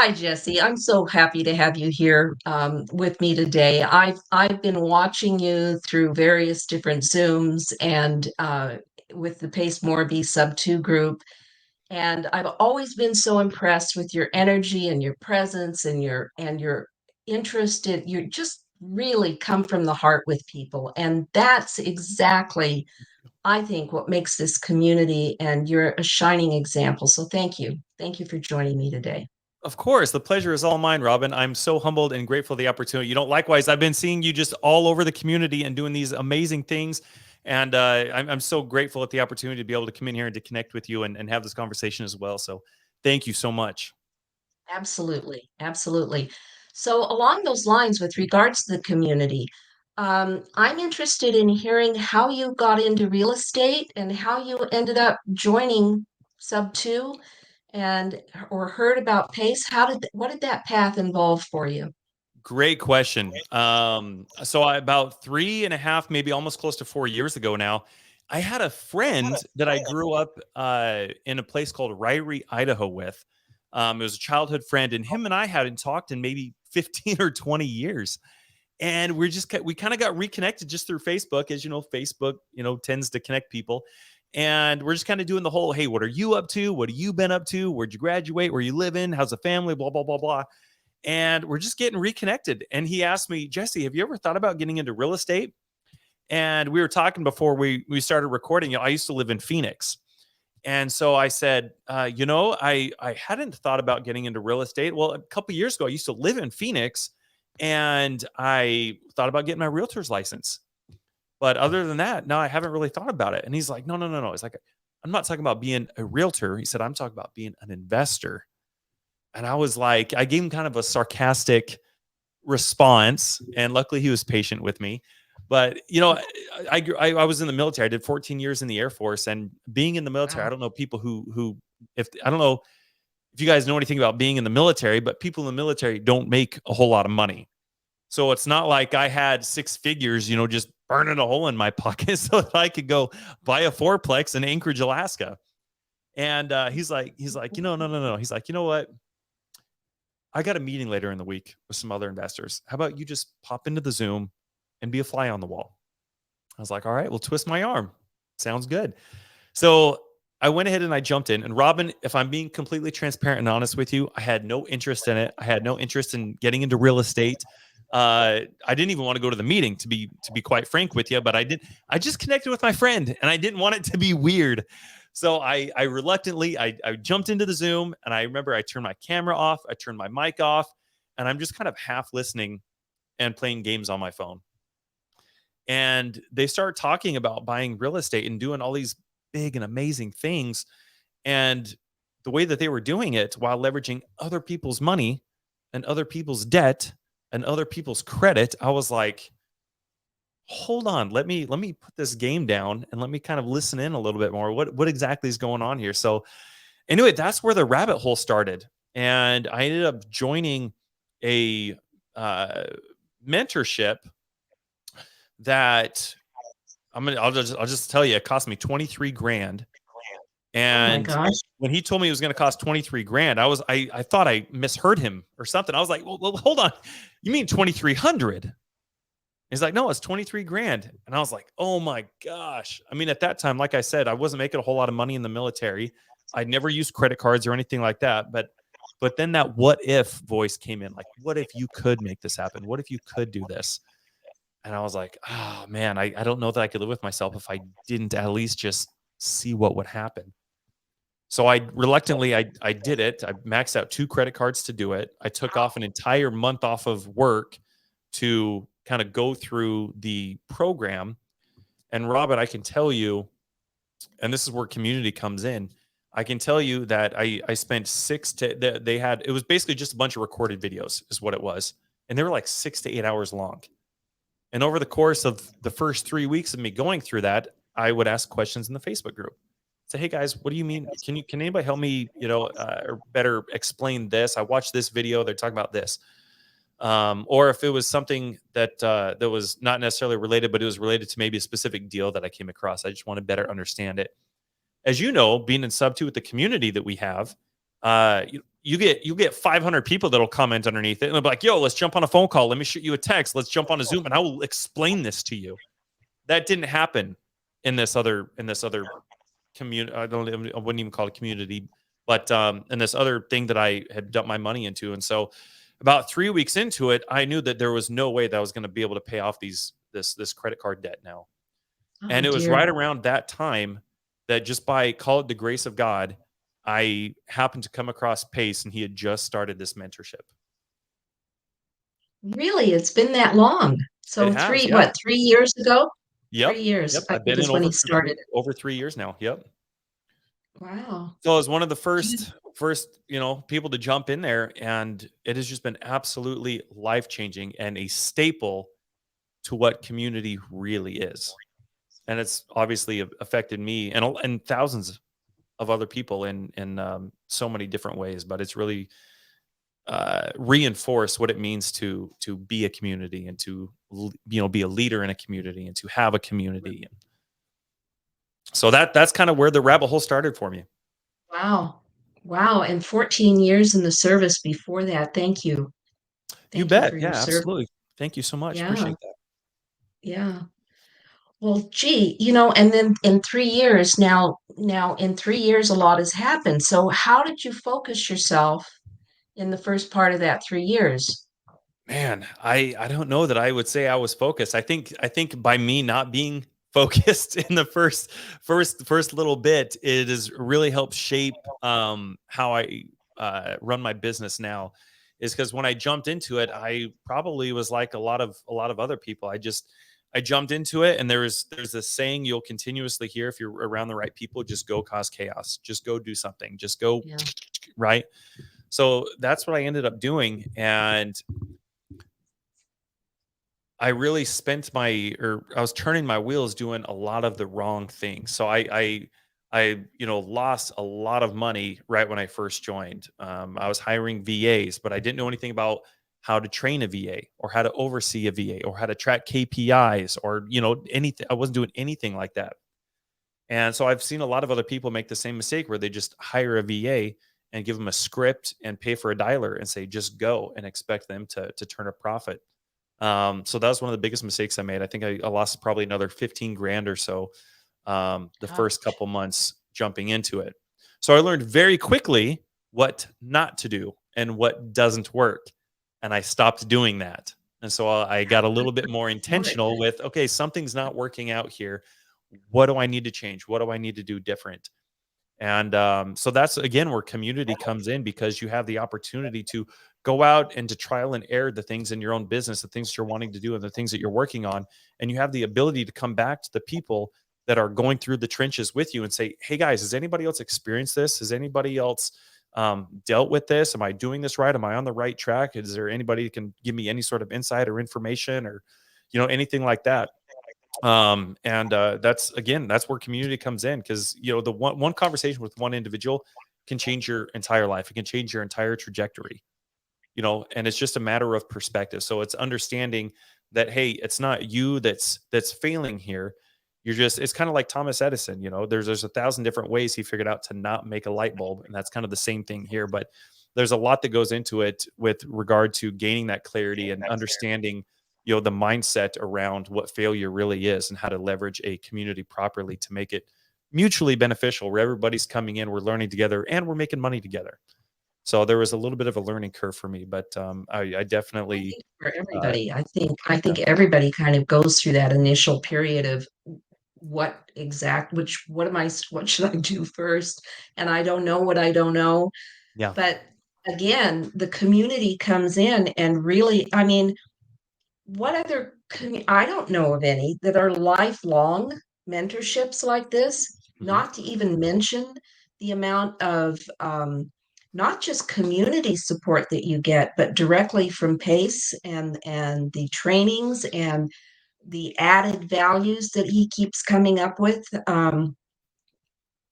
Hi, Jesse. I'm so happy to have you here with me today. I've been watching you through various different Zooms and with the Pace Morby Sub 2 group, and I've always been so impressed with your energy and your presence and your interest in you just really come from the heart with people, and that's exactly I think what makes this community, and you're a shining example. So thank you. Thank you for joining me today. Of course, the pleasure is all mine, Robin. I'm so humbled and grateful for the opportunity. Likewise, I've been seeing you just all over the community and doing these amazing things. And I'm so grateful at the opportunity to be able to come in here and to connect with you and have this conversation as well. So thank you so much. Absolutely, absolutely. So along those lines, with regards to the community, I'm interested in hearing how you got into real estate and how you ended up joining Sub 2 and or heard about Pace. What did that path involve for you? Great question. About 3.5, maybe almost close to 4 years ago now, I had a friend that I grew up in a place called Ryrie, Idaho with. It was a childhood friend, and him and I hadn't talked in maybe 15 or 20 years. And we kind of got reconnected just through Facebook. As you know, Facebook, tends to connect people. And we're just kind of doing the whole, hey, what are you up to? What have you been up to? Where'd you graduate? Where you living? How's the family? Blah, blah, blah, blah. And we're just getting reconnected. And he asked me, Jesse, have you ever thought about getting into real estate? And we were talking before we started recording. I used to live in Phoenix. And so I said, I hadn't thought about getting into real estate. Well, a couple of years ago, I used to live in Phoenix and I thought about getting my realtor's license. But other than that, no, I haven't really thought about it. And he's like, no, no, no, no. It's like, I'm not talking about being a realtor. He said, I'm talking about being an investor. And I was like, I gave him kind of a sarcastic response. And luckily he was patient with me. But, I was in the military. I did 14 years in the Air Force. And being in the military, I Wow. don't know people if I don't know if you guys know anything about being in the military, but people in the military don't make a whole lot of money. So it's not like I had six figures, just burning a hole in my pocket so that I could go buy a fourplex in Anchorage, Alaska. And he's like, no, no, no, no. He's like, you know what? I got a meeting later in the week with some other investors. How about you just pop into the Zoom and be a fly on the wall? I was like, all right, well, twist my arm. Sounds good. So I went ahead and I jumped in. And Robin, if I'm being completely transparent and honest with you, I had no interest in it. I had no interest in getting into real estate. I didn't even want to go to the meeting, to be quite frank with you. But I just connected with my friend, and I didn't want it to be weird. So I reluctantly I jumped into the Zoom, and I remember I turned my camera off, I turned my mic off, and I'm just kind of half listening and playing games on my phone. And they start talking about buying real estate and doing all these big and amazing things. And the way that they were doing it while leveraging other people's money and other people's debt and other people's credit, I was like, hold on, let me put this game down and let me kind of listen in a little bit more. What exactly is going on here? So anyway, that's where the rabbit hole started. And I ended up joining a mentorship that I'll just tell you, it cost me 23 grand. Oh my And gosh. when he told me it was going to cost 23 grand, I thought I misheard him or something. I was like, well hold on. You mean 2,300? He's like, no, it's 23 grand. And I was like, oh my gosh. I mean, at that time, like I said, I wasn't making a whole lot of money in the military. I'd never used credit cards or anything like that. But then that what if voice came in, like, what if you could make this happen? What if you could do this? And I was like, oh man, I don't know that I could live with myself if I didn't at least just see what would happen. So I reluctantly, I did it. I maxed out 2 credit cards to do it. I took off an entire month off of work to kind of go through the program. And Robin, I can tell you, and this is where community comes in. I can tell you that I spent it was basically just a bunch of recorded videos is what it was. And they were like 6 to 8 hours long. And over the course of the first 3 weeks of me going through that, I would ask questions in the Facebook group. Say, hey guys, what do you mean? Can anybody help me, or better explain this? I watched this video. They're talking about this. Or if it was something that that was not necessarily related, but it was related to maybe a specific deal that I came across. I just want to better understand it. As you know, being in Sub 2 with the community that we have, you get 500 people that'll comment underneath it and they'll be like, yo, let's jump on a phone call. Let me shoot you a text. Let's jump on a Zoom and I will explain this to you. That didn't happen in this other community. I wouldn't even call it community, but in this other thing that I had dumped my money into. And so about 3 weeks into it, I knew that there was no way that I was going to be able to pay off this credit card debt now. Oh And it was dear. right around that time that, just by, call it the grace of God, I happened to come across Pace, and he had just started this mentorship. Really, it's been that long. It So has, three, yeah. what, 3 years ago? Yep. 3 years, Yep. I I've been think in is when he started it. over 3 years now. Yep. Wow. So I was one of the Do you- first, people to jump in there, and it has just been absolutely life-changing and a staple to what community really is. And it's obviously affected me and thousands of other people in so many different ways, but it's really reinforced what it means to be a community and to be a leader in a community and to have a community. And so that's kind of where the rabbit hole started for me. Wow. Wow. And 14 years in the service before that. Thank you. You Thank you bet. for your Yeah, service. absolutely. Thank you so much. Yeah. Appreciate that. Yeah. Well, gee, and then in 3 years now in 3 years, a lot has happened. So how did you focus yourself in the first part of that 3 years? Man, I don't know that I would say I was focused. I think by me not being focused in the first little bit, it has really helped shape how I run my business now. Is because when I jumped into it, I probably was like a lot of other people. I jumped into it, and there's this saying you'll continuously hear if you're around the right people: just go cause chaos, just go do something, just go Yeah. right. So that's what I ended up doing, and I really spent I was turning my wheels doing a lot of the wrong things. So I lost a lot of money right when I first joined. I was hiring VAs, but I didn't know anything about how to train a VA or how to oversee a VA or how to track KPIs or, anything. I wasn't doing anything like that. And so I've seen a lot of other people make the same mistake where they just hire a VA and give them a script and pay for a dialer and say, just go, and expect them to turn a profit. So that was one of the biggest mistakes I made. I think I lost probably another 15 grand or so the first Ouch. couple months jumping into it. So I learned very quickly what not to do and what doesn't work. And I stopped doing that. And so I got a little bit more Smart. intentional with, okay, something's not working out here. What do I need to change? What do I need to do different? And so that's again where community comes in, because you have the opportunity to go out and to trial and error the things in your own business, the things you're wanting to do, and the things that you're working on. And you have the ability to come back to the people that are going through the trenches with you and say, hey guys, has anybody else experienced this? Has anybody else dealt with this? Am I doing this right? Am I on the right track? Is there anybody that can give me any sort of insight or information or, anything like that? And that's where community comes in, because the one conversation with one individual can change your entire life. It can change your entire trajectory, and it's just a matter of perspective. So it's understanding that, hey, it's not you that's failing here. It's kind of like Thomas Edison. There's 1,000 different ways he figured out to not make a light bulb, and that's kind of the same thing here. But there's a lot that goes into it with regard to gaining that clarity and understanding the mindset around what failure really is and how to leverage a community properly to make it mutually beneficial, where everybody's coming in, we're learning together, and we're making money together. So there was a little bit of a learning curve for me, but I I definitely think for uh, everybody, I think yeah. everybody kind of goes through that initial period of what should I do first? And I don't know what I don't know. Yeah. But again, the community comes in and really, I mean, I don't know of any that are lifelong mentorships like this, Hmm. not to even mention the amount of not just community support that you get, but directly from PACE and the trainings and the added values that he keeps coming up with.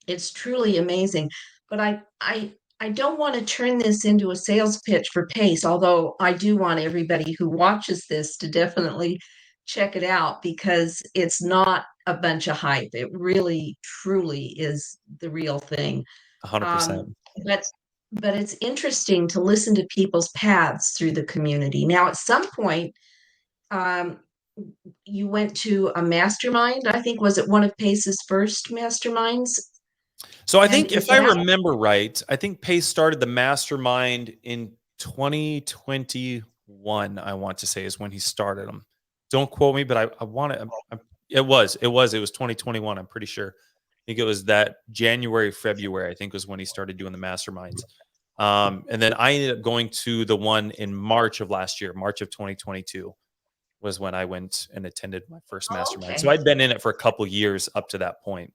It's truly amazing. But I don't want to turn this into a sales pitch for Pace, although I do want everybody who watches this to definitely check it out, because it's not a bunch of hype. It really truly is the real thing. Um, 100%. but but it's interesting to listen to people's paths through the community. Now, at some point, um, you went to a mastermind. I think was it one of Pace's first masterminds? So I And think is if I that remember right, I think Pace started the mastermind in 2021. I want to say is when he started them. Don't quote me, but I want to. It was 2021. I'm pretty sure. I think it was that January, February. I think was when he started doing the masterminds. And then I ended up going to the one in March of last year, March of 2022 was when I went and attended my first oh, mastermind. So okay. I'd been in it for a couple years up to that point.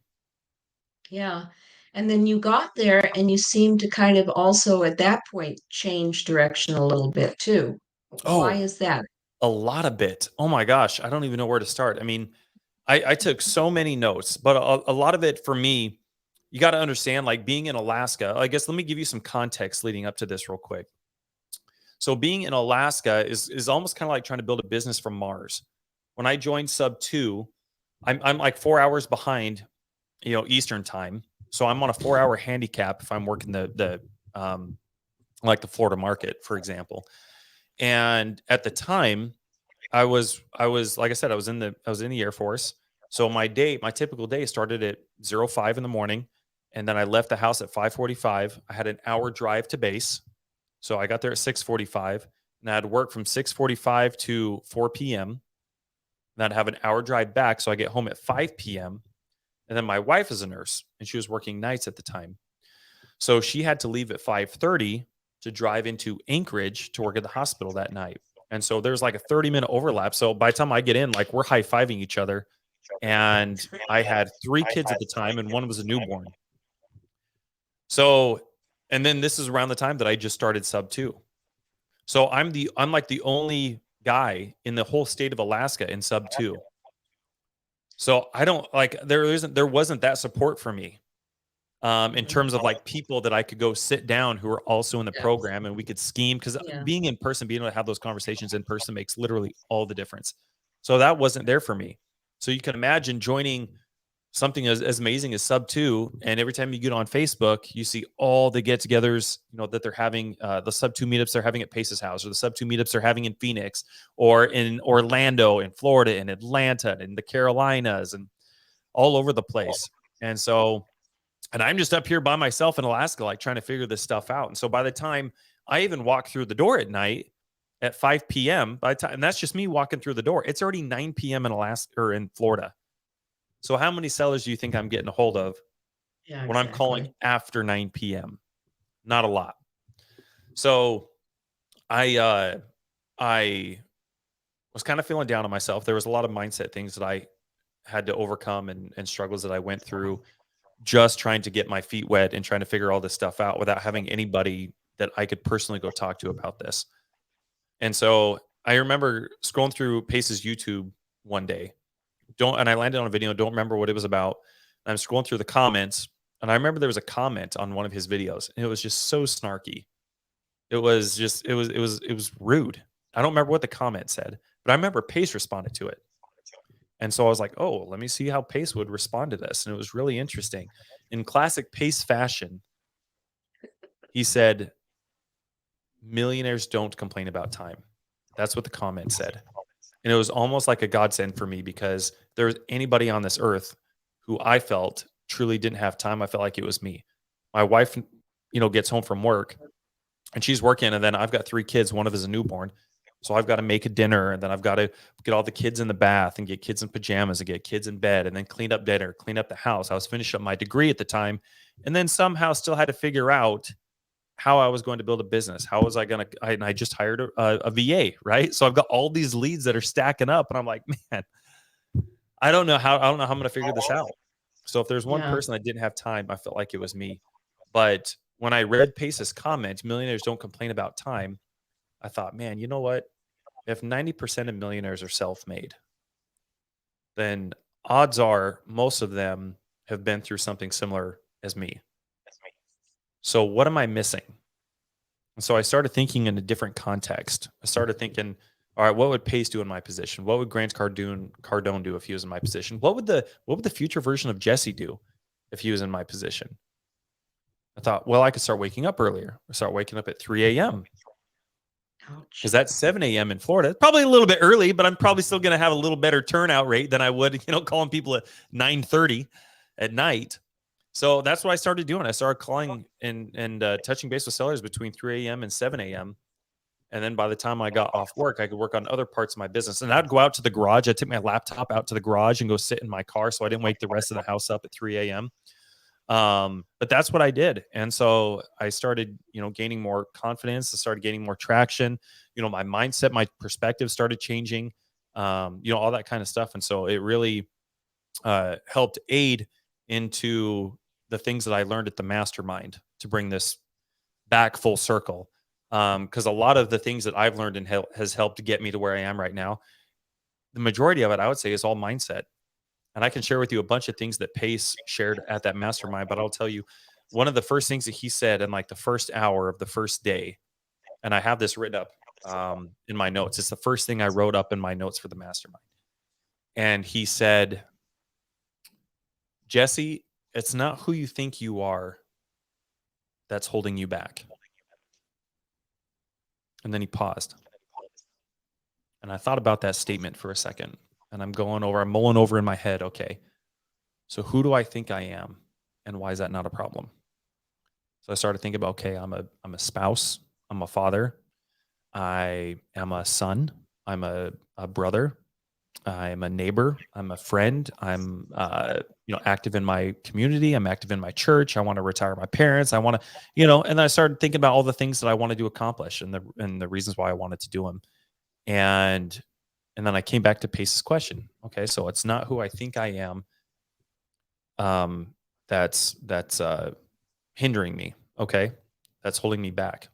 Yeah. And then you got there and you seemed to kind of also at that point change direction a little bit too. Why Oh, is that? a lot of it. Oh my gosh, I don't even know where to start. I mean, I took so many notes, but a lot of it for me, you got to understand, like being in Alaska. I guess let me give you some context leading up to this real quick. So being in Alaska is almost kind of like trying to build a business from Mars. When I joined SubTo, I'm like 4 hours behind, Eastern time. So I'm on a 4 hour handicap if I'm working like the Florida market, for example. And at the time, I was like I said, I was in the Air Force. So my typical day started at 05 in the morning, and then I left the house at 5:45. I had an hour drive to base. So I got there at 6:45, and I had work from 6:45 to 4 p.m. And I'd have an hour drive back, so I get home at 5 p.m. And then my wife is a nurse, and she was working nights at the time. So she had to leave at 5:30 to drive into Anchorage to work at the hospital that night. And so there's like a 30-minute overlap. So by the time I get in, like we're high-fiving each other. And I had three kids at the time, and one was a newborn. So, and then this is around the time that I just started SubTo. So I'm like the only guy in the whole state of Alaska in SubTo. So I don't like there wasn't that support for me in Mhm. terms of like people that I could go sit down who are also in the Yes. program and we could scheme because Yeah. being in person, being able to have those conversations in person makes literally all the difference. So that wasn't there for me. So you can imagine joining something as amazing as SubTo, and every time you get on Facebook, you see all the get-togethers, that they're having, the SubTo meetups they're having at Pace's house, or the SubTo meetups they're having in Phoenix, or in Orlando, in Florida, in Atlanta, in the Carolinas, and all over the place. And so and I'm just up here by myself in Alaska, like trying to figure this stuff out. And so by the time I even walk through the door at night at 5 p.m., by the time, and that's just me walking through the door, it's already 9 p.m. in Alaska or in Florida. So how many sellers do you think I'm getting a hold of Yeah, when I'm calling exactly. after 9 p.m.? Not a lot. So I was kind of feeling down on myself. There was a lot of mindset things that I had to overcome and struggles that I went through just trying to get my feet wet and trying to figure all this stuff out without having anybody that I could personally go talk to about this. And so I remember scrolling through Pace's YouTube one day. And I landed on a video, don't remember what it was about. And I'm scrolling through the comments, and I remember there was a comment on one of his videos, and it was just so snarky. It was rude. I don't remember what the comment said, but I remember Pace responded to it. And so I was like, oh, let me see how Pace would respond to this. And it was really interesting. In classic Pace fashion, he said, millionaires don't complain about time. That's what the comment said. And it was almost like a godsend for me because there was anybody on this earth who I felt truly didn't have time. I felt like it was me. My wife, gets home from work and she's working, and then I've got three kids. One of is a newborn. So I've got to make a dinner, and then I've got to get all the kids in the bath and get kids in pajamas and get kids in bed and then clean up dinner, clean up the house. I was finishing up my degree at the time, and then somehow still had to figure out how I was going to build a business. How was I going to, and I just hired a VA, right? So I've got all these leads that are stacking up, and I'm like, man, I don't know how I'm going to figure this out. So if there's one Yeah. person that didn't have time, I felt like it was me. But when I read Pace's comment, millionaires don't complain about time, I thought, man, you know what? If 90% of millionaires are self-made, then odds are most of them have been through something similar as me. So what am I missing? And so I started thinking in a different context. I started thinking, all right, what would Pace do in my position? What would Grant Cardone do if he was in my position? What would the future version of Jesse do if he was in my position? I thought, well, I could start waking up earlier. I start waking up at 3 a.m. because Ouch. that's 7 a.m. in Florida. Probably a little bit early, but I'm probably still going to have a little better turnout rate than I would, calling people at 9:30 at night. So that's what I started doing. I started calling and touching base with sellers between 3 a.m. and 7 a.m. And then by the time I got off work, I could work on other parts of my business. And I'd go out to the garage. I'd take my laptop out to the garage and go sit in my car so I didn't wake the rest of the house up at 3 a.m. But that's what I did. And so I started, gaining more confidence. I started gaining more traction. My mindset, my perspective started changing, all that kind of stuff. And so it really helped aid into the things that I learned at the mastermind to bring this back full circle. Because a lot of the things that I've learned and has helped get me to where I am right now, the majority of it, I would say, is all mindset. And I can share with you a bunch of things that Pace shared at that mastermind. But I'll tell you, one of the first things that he said in like the first hour of the first day, and I have this written up in my notes. It's the first thing I wrote up in my notes for the mastermind. And he said, Jesse, it's not who you think you are that's holding you back. And then he paused. And I thought about that statement for a second. And I'm mulling over in my head, okay, so who do I think I am? And why is that not a problem? So I started thinking about, okay, I'm a spouse, I'm a father, I am a son, I'm a brother, I'm a neighbor, I'm a friend, I'm active in my community, I'm active in my church, I want to retire my parents, I want to, and then I started thinking about all the things that I wanted to accomplish and the reasons why I wanted to do them. And then I came back to Pace's question. Okay, so it's not who I think I am that's hindering me. Okay, that's holding me back.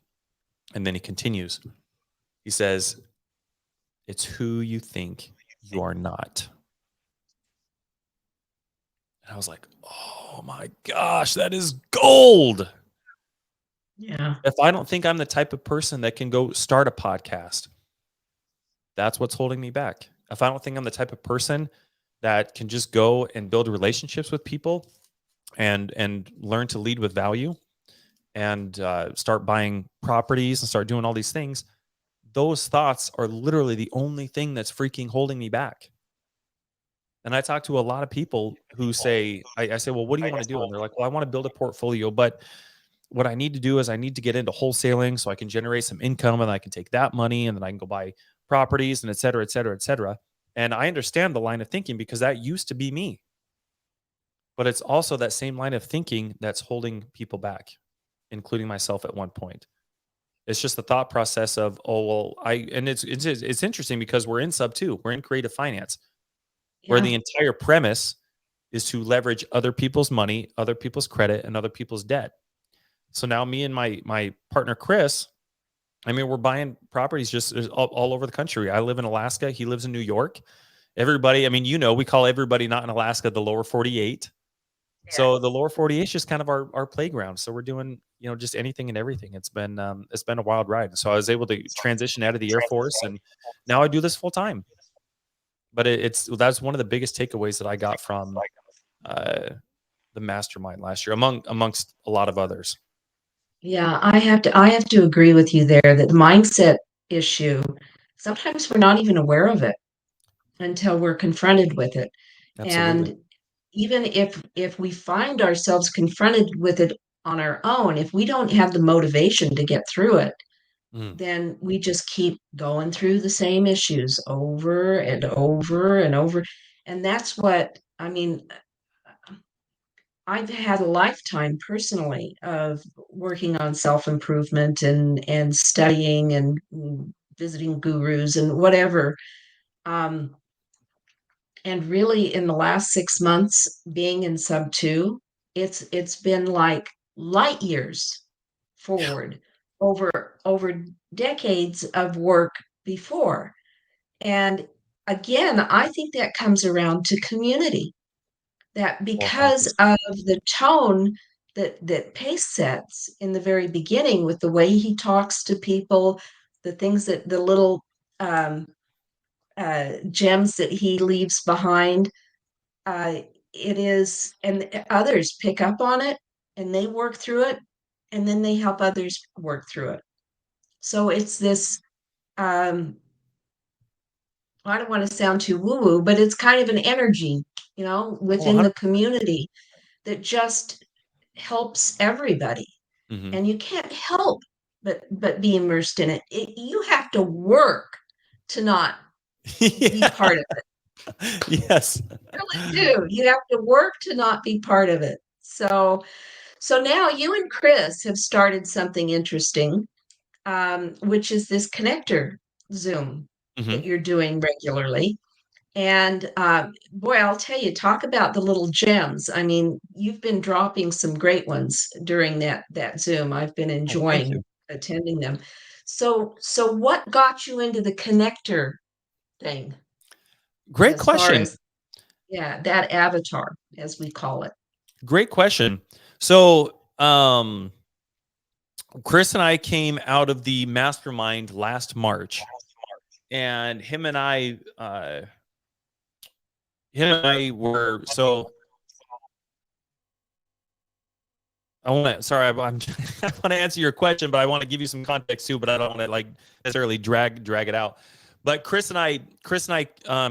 And then he continues. He says, it's who you think you are not. And I was like, oh my gosh, that is gold. Yeah. If I don't think I'm the type of person that can go start a podcast, that's what's holding me back. If I don't think I'm the type of person that can just go and build relationships with people and learn to lead with value and start buying properties and start doing all these things, those thoughts are literally the only thing that's freaking holding me back. And I talk to a lot of people who say, I say, well, what do you want to do? And they're like, well, I want to build a portfolio, but what I need to do is I need to get into wholesaling so I can generate some income and I can take that money and then I can go buy properties and et cetera, et cetera, et cetera. And I understand the line of thinking because that used to be me. But it's also that same line of thinking that's holding people back, including myself at one point. It's just the thought process of, oh, well, it's interesting because we're in SubTo, we're in creative finance, where Yeah. the entire premise is to leverage other people's money, other people's credit, and other people's debt. So now me and my partner Chris, I mean, we're buying properties just all over the country. I live in Alaska. He lives in New York. Everybody, I mean, we call everybody not in Alaska the lower 48. Yeah. So the lower 48 is just kind of our playground. So we're doing, just anything and everything. It's been a wild ride. So I was able to transition out of the Air Force and now I do this full time. But that's one of the biggest takeaways that I got from the mastermind last year, amongst a lot of others. Yeah, I have to agree with you there that the mindset issue, sometimes we're not even aware of it until we're confronted with it. Absolutely. And even if we find ourselves confronted with it on our own, if we don't have the motivation to get through it, Mm. then we just keep going through the same issues over and over and over. And that's what I mean, I've had a lifetime personally of working on self-improvement and studying and visiting gurus and whatever. Um, and really in the last 6 months being in SubTo, it's been like light years forward over decades of work before. And again, I think that comes around to community, that because 100%. of the tone that Pace sets in the very beginning with the way he talks to people, the things that the little um, gems that he leaves behind, uh, it is, and others pick up on it and they work through it. and then they help others work through it. So it's this, I don't want to sound too woo-woo, but it's kind of an energy, Oh, within the 100. community that just helps everybody. Mhm. And you can't help but be immersed in it. You have to work to not be Yeah. part of it. Yes. You really do. You have to work to not be part of it. So now you and Chris have started something interesting, which is this connector Zoom that Mhm. you're doing regularly. And boy, I'll tell you, talk about the little gems. I mean, you've been dropping some great ones during that Zoom. I've been Oh, thank you. enjoying attending them. So what got you into the connector thing Great as far question. as, yeah, that avatar, as we call it? Great question. So, Chris and I came out of the mastermind last March, and him and I were so. I want to. Sorry, I'm I want to answer your question, but I want to give you some context too. But I don't want to like necessarily drag it out. But Chris and I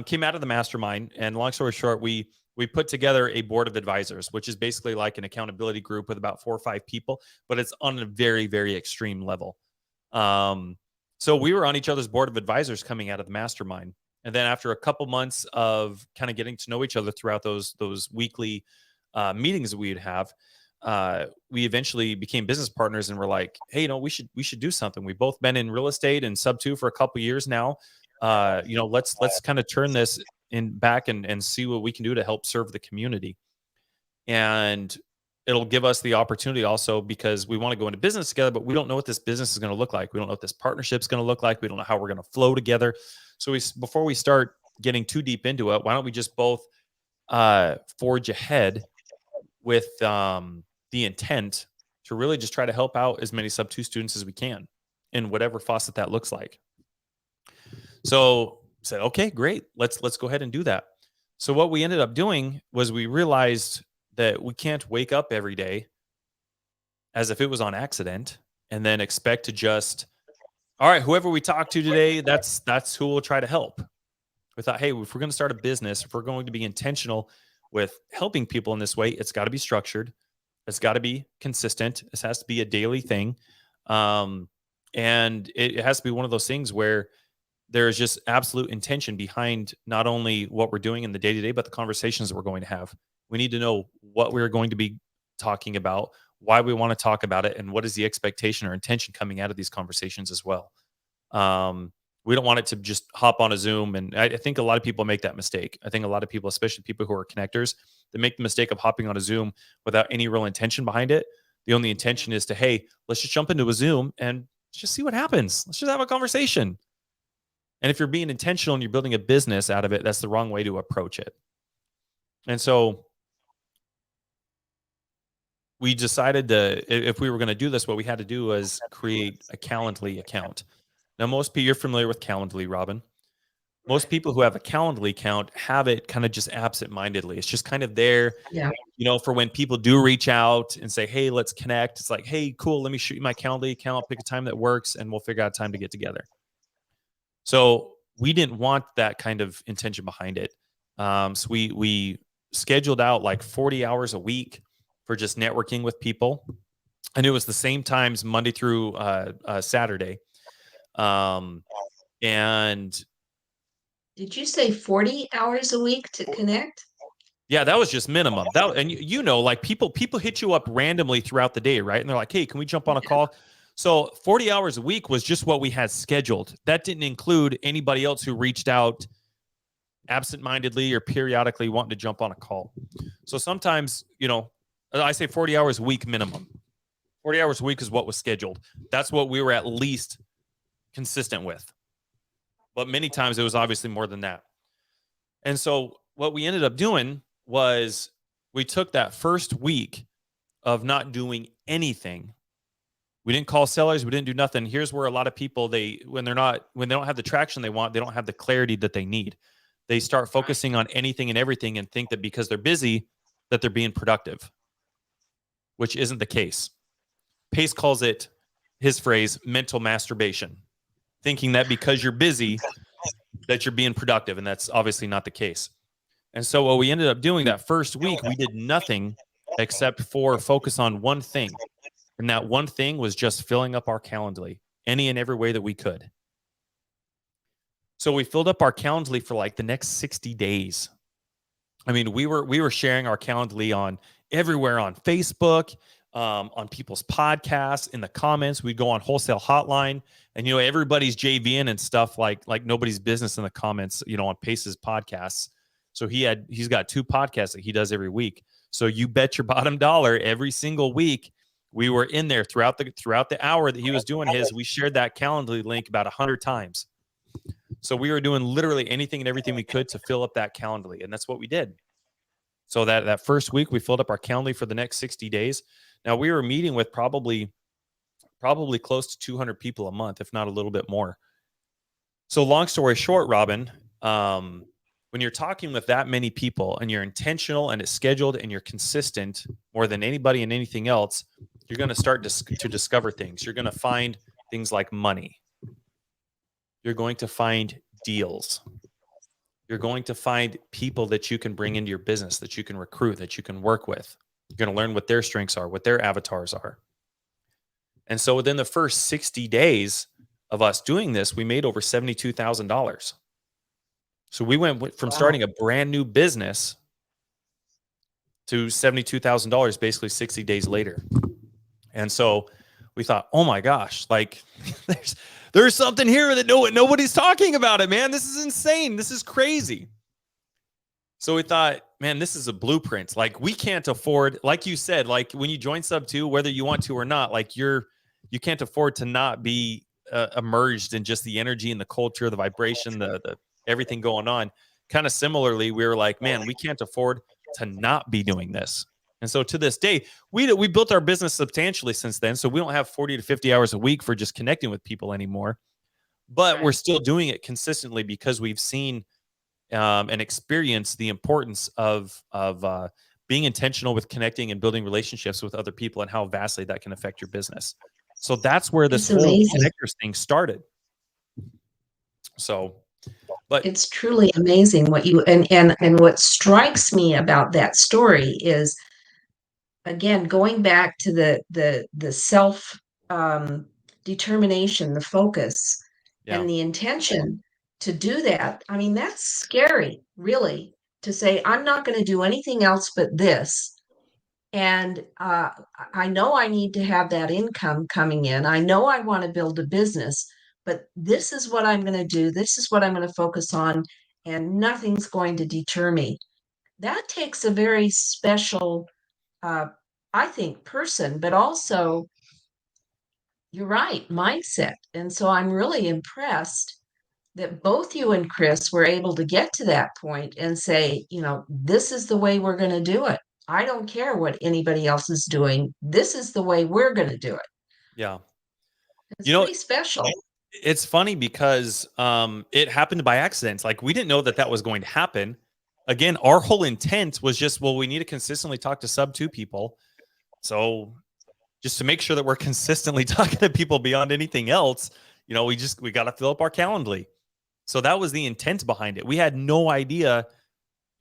came out of the mastermind, and long story short, we put together a board of advisors, which is basically like an accountability group with about 4 or 5 people, but it's on a very extreme level. Um, so we were on each other's board of advisors coming out of the mastermind, and then after a couple months of kind of getting to know each other throughout those weekly meetings that we would have, we eventually became business partners, and we're like, hey, we should do something. We've both been in real estate and SubTo for a couple years now. Let's kind of turn this in back and see what we can do to help serve the community. And it'll give us the opportunity also, because we want to go into business together, but we don't know what this business is going to look like. We don't know what this partnership is going to look like. We don't know how we're going to flow together. So before we start getting too deep into it, why don't we just both forge ahead with the intent to really just try to help out as many SubTo students as we can in whatever faucet that looks like. So said, okay, great. Let's go ahead and do that. So what we ended up doing was we realized that we can't wake up every day as if it was on accident and then expect to just, all right, whoever we talk to today, that's who we'll try to help. We thought, hey, if we're going to start a business, if we're going to be intentional with helping people in this way, it's got to be structured. It's got to be consistent. This has to be a daily thing. Um, and it has to be one of those things where there's just absolute intention behind not only what we're doing in the day to day, but the conversations that we're going to have. We need to know what we're going to be talking about, why we want to talk about it, and what is the expectation or intention coming out of these conversations as well. Um, we don't want it to just hop on a Zoom. And I think a lot of people make that mistake. I think a lot of people, especially people who are connectors, they make the mistake of hopping on a Zoom without any real intention behind it. The only intention is to, hey, let's just jump into a Zoom and just see what happens. Let's just have a conversation. And if you're being intentional and you're building a business out of it, that's the wrong way to approach it. And so we decided if we were going to do this, what we had to do was create a Calendly account. Now, most people, you're familiar with Calendly, Robin. Most Right. people who have a Calendly account have it kind of just absent-mindedly. It's just kind of there, Yeah. for when people do reach out and say, hey, let's connect. It's like, hey, cool, let me shoot you my Calendly account, pick a time that works, and we'll figure out time to get together. So we didn't want that kind of intention behind it. So we scheduled out like 40 hours a week for just networking with people. And it was the same times Monday through Saturday. And Did you say 40 hours a week to connect? yeah, that was just minimum. And like people hit you up randomly throughout the day, right? And they're like, "Hey, can we jump on a Yeah. call?" So 40 hours a week was just what we had scheduled. That didn't include anybody else who reached out absent-mindedly or periodically wanting to jump on a call. So sometimes, I say 40 hours a week minimum. 40 hours a week is what was scheduled. That's what we were at least consistent with. But many times it was obviously more than that. And so what we ended up doing was we took that first week of not doing anything. We didn't call sellers. We didn't do nothing. Here's where a lot of people, when they don't have the traction they want, they don't have the clarity that they need. They start focusing on anything and everything and think that because they're busy, that they're being productive, which isn't the case. Pace calls it, his phrase, mental masturbation, thinking that because you're busy, that you're being productive. And that's obviously not the case. And so what we ended up doing that first week, we did nothing except for focus on one thing. And that one thing was just filling up our Calendly any and every way that we could. So we filled up our Calendly for like the next 60 days. I mean, we were sharing our Calendly on everywhere, on Facebook, on people's podcasts, in the comments. We'd go on Wholesale Hotline, and everybody's JVing and stuff like nobody's business in the comments, on Pace's podcasts. So he's got 2 podcasts that he does every week. So you bet your bottom dollar every single week we were in there throughout the hour that he was doing his. We shared that Calendly link about 100 times. So we were doing literally anything and everything we could to fill up that Calendly, and that's what we did. So that first week, we filled up our Calendly for the next 60 days. Now, we were meeting with probably close to 200 people a month, if not a little bit more. So long story short, Robin, when you're talking with that many people and you're intentional and it's scheduled and you're consistent more than anybody and anything else, you're going to start to discover things. You're going to find things like money. You're going to find deals. You're going to find people that you can bring into your business, that you can recruit, that you can work with. You're going to learn what their strengths are, what their avatars are. And so within the first 60 days of us doing this, we made over $72,000. So we went from starting a brand new business to $72,000 basically 60 days later. And so we thought, oh my gosh, like there's something here that nobody's talking about it, man. This is insane. This is crazy. So we thought, man, this is a blueprint. Like, we can't afford, like you said, like when you join SubTo, whether you want to or not, like you can't afford to not be immersed in just the energy and the culture, the vibration, the everything going on. Kind of similarly, we were like, man, we can't afford to not be doing this. And so to this day, we built our business substantially since then. So we don't have 40 to 50 hours a week for just connecting with people anymore. But we're still doing it consistently because we've seen and experienced the importance of being intentional with connecting and building relationships with other people and how vastly that can affect your business. So that's where this whole connectors thing started. So, but it's truly amazing what you and what strikes me about that story is, again, going back to the self determination, the focus, and the intention to do that. I mean, that's scary, really, to say, I'm not going to do anything else but this. And I know I need to have that income coming in. I know I want to build a business, but this is what I'm going to do. This is what I'm going to focus on, and nothing's going to deter me. That takes a very special, I think, person, but also, you're right, mindset. And so I'm really impressed that both you and Chris were able to get to that point and say, this is the way we're going to do it. I don't care what anybody else is doing. This is the way we're going to do it. Yeah. It's pretty special. It's funny because it happened by accident. Like, we didn't know that was going to happen. Again, our whole intent was just, well, we need to consistently talk to SubTo people. So just to make sure that we're consistently talking to people beyond anything else, we got to fill up our Calendly. So that was the intent behind it. We had no idea,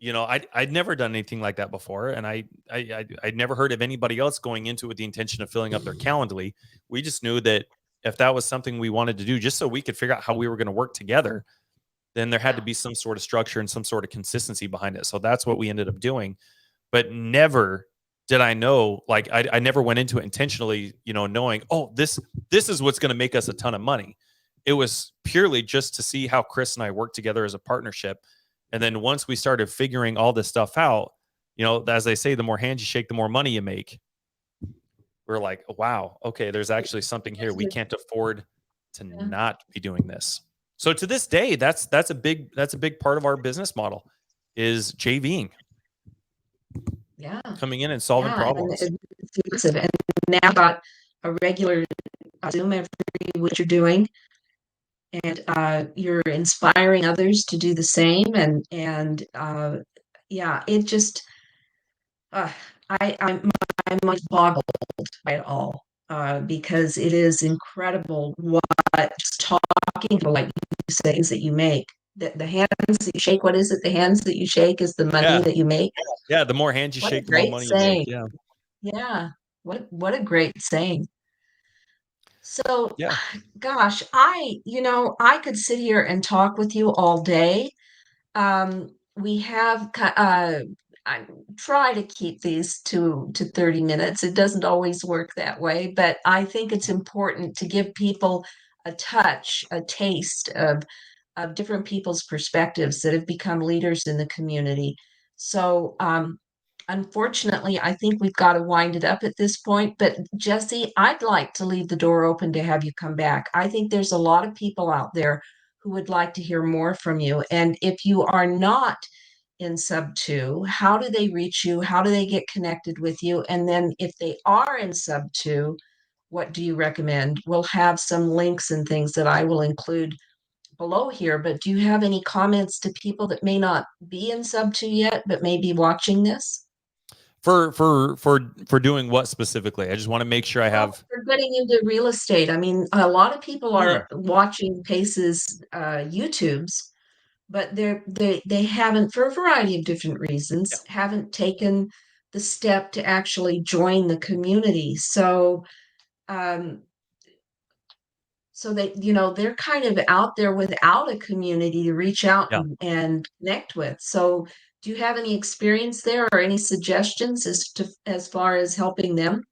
I'd never done anything like that before. And I'd never heard of anybody else going into it with the intention of filling up their Calendly. We just knew that if that was something we wanted to do, just so we could figure out how we were going to work together, then there had to be some sort of structure and some sort of consistency behind it. So that's what we ended up doing. But never did I know, like, I never went into it intentionally, knowing, oh, this is what's going to make us a ton of money. It was purely just to see how Chris and I work together as a partnership. And then once we started figuring all this stuff out, as they say, the more hands you shake, the more money you make. We're like, wow, okay, there's actually something here. We can't afford to not be doing this. So to this day, that's a big part of our business model is JVing. Yeah. Coming in and solving problems. And now got a regular Zoom every week you're doing. And you're inspiring others to do the same. And yeah, it just, I'm boggled by it all. because it is incredible what just talking to like you say things that you make. The hands that you shake, what is it? The hands that you shake is the money Yeah. that you make. Yeah. The more hands you What a shake, the more great money you make. saying. Yeah. Yeah. What a great saying. So, Yeah. gosh, I could sit here and talk with you all day. We have I try to keep these to 30 minutes. It doesn't always work that way, but I think it's important to give people a touch, a taste of different people's perspectives that have become leaders in the community. So, unfortunately, I think we've got to wind it up at this point. But Jesse, I'd like to leave the door open to have you come back. I think there's a lot of people out there who would like to hear more from you. And if you are not in SubTo, how do they reach you? How do they get connected with you? And then if they are in SubTo, what do you recommend? We'll have some links and things that I will include below here, but do you have any comments to people that may not be in SubTo yet, but may be watching this? For doing what specifically? I just want to make sure I Well, have. for getting into real estate, I mean, a lot of people Hmm. are watching Pace's YouTubes, but they haven't, for a variety of different Yeah. reasons, haven't taken the step to actually join the community. Um, so they're kind of out there without a community to reach out Yeah. and connect with. So do you have any experience there or any suggestions as far as helping them?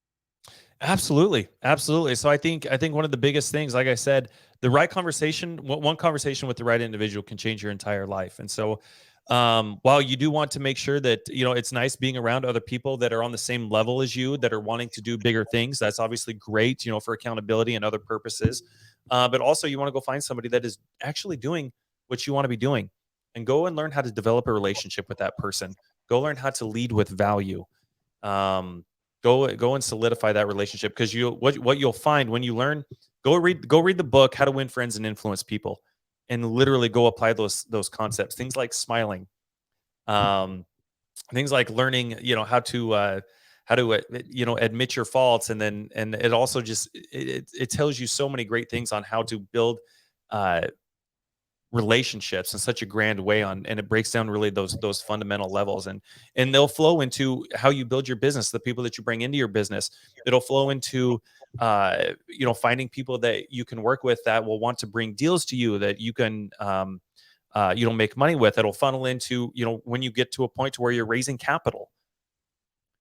Absolutely, absolutely. So I think one of the biggest things, like I said, the right conversation, one conversation with the right individual can change your entire life. And so, while you do want to make sure that it's nice being around other people that are on the same level as you, that are wanting to do bigger things. That's obviously great, for accountability and other purposes. But also, you want to go find somebody that is actually doing what you want to be doing, and go and learn how to develop a relationship with that person. Go learn how to lead with value. um, go and solidify that relationship, because what you'll find when you learn, go read the book How to Win Friends and Influence People, and literally go apply those concepts, things like smiling, um, things like learning how to admit your faults, and it also just it tells you so many great things on how to build uh relationships in such a grand way, and it breaks down really those fundamental levels, and they'll flow into how you build your business, the people that you bring into your business. It'll flow into finding people that you can work with that will want to bring deals to you that you can make money with. It'll funnel into when you get to a point to where you're raising capital.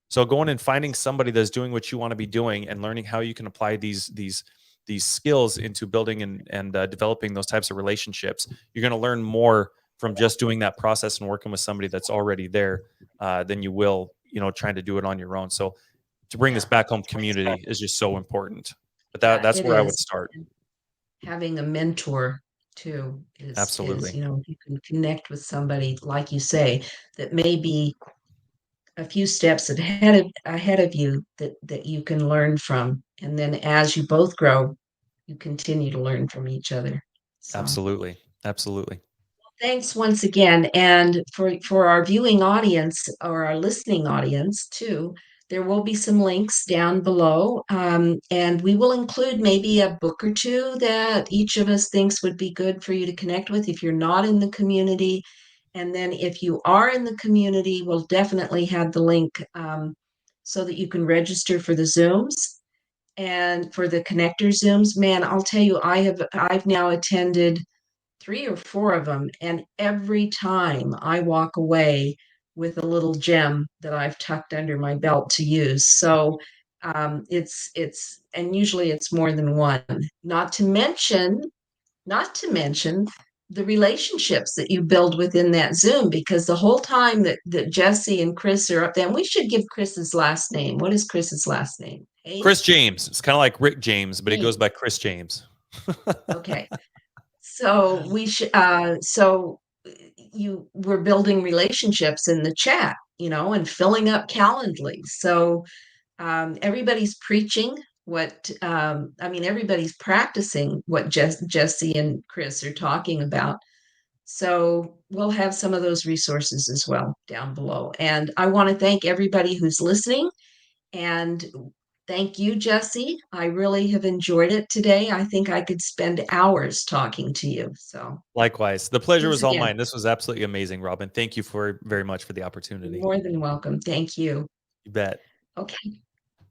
So going and finding somebody that's doing what you want to be doing, and learning how you can apply these skills into building and developing those types of relationships. You're going to learn more from just doing that process and working with somebody that's already there, than you will, trying to do it on your own. So to bring this Yeah, back home, community is just so important. But yeah, that's it where I would is. start. And having a mentor too is Absolutely. you can connect with somebody, like you say, that may be a few steps ahead of you that you can learn from. And then as you both grow, you continue to learn from each other. So Absolutely. Absolutely. thanks once again. And for our viewing audience or our listening audience too, there will be some links down below. And we will include maybe a book or two that each of us thinks would be good for you to connect with if you're not in the community. And then if you are in the community, we'll definitely have the link so that you can register for the Zooms and for the connector Zooms. Man, I'll tell you, I've now attended 3 or 4 of them, and every time I walk away with a little gem that I've tucked under my belt to use. So and usually it's more than one. Not to mention the relationships that you build within that Zoom, because the whole time that Jesse and Chris are up there, and we should give Chris's last name. What is Chris's last name? Chris Hayes? James. It's kind of like Rick James, but he goes James. by Chris James. Okay. So we should so you were building relationships in the chat, and filling up Calendly. So everybody's preaching everybody's practicing what Jesse and Chris are talking about. So we'll have some of those resources as well down below. And I want to thank everybody who's listening. And Thank you, Jesse. I really have enjoyed it today. I think I could spend hours talking to you. So Likewise. The pleasure thanks was all again. mine. This was absolutely amazing, Robin. Thank you for very much for the You're opportunity. more than welcome. Thank you. You bet. Okay.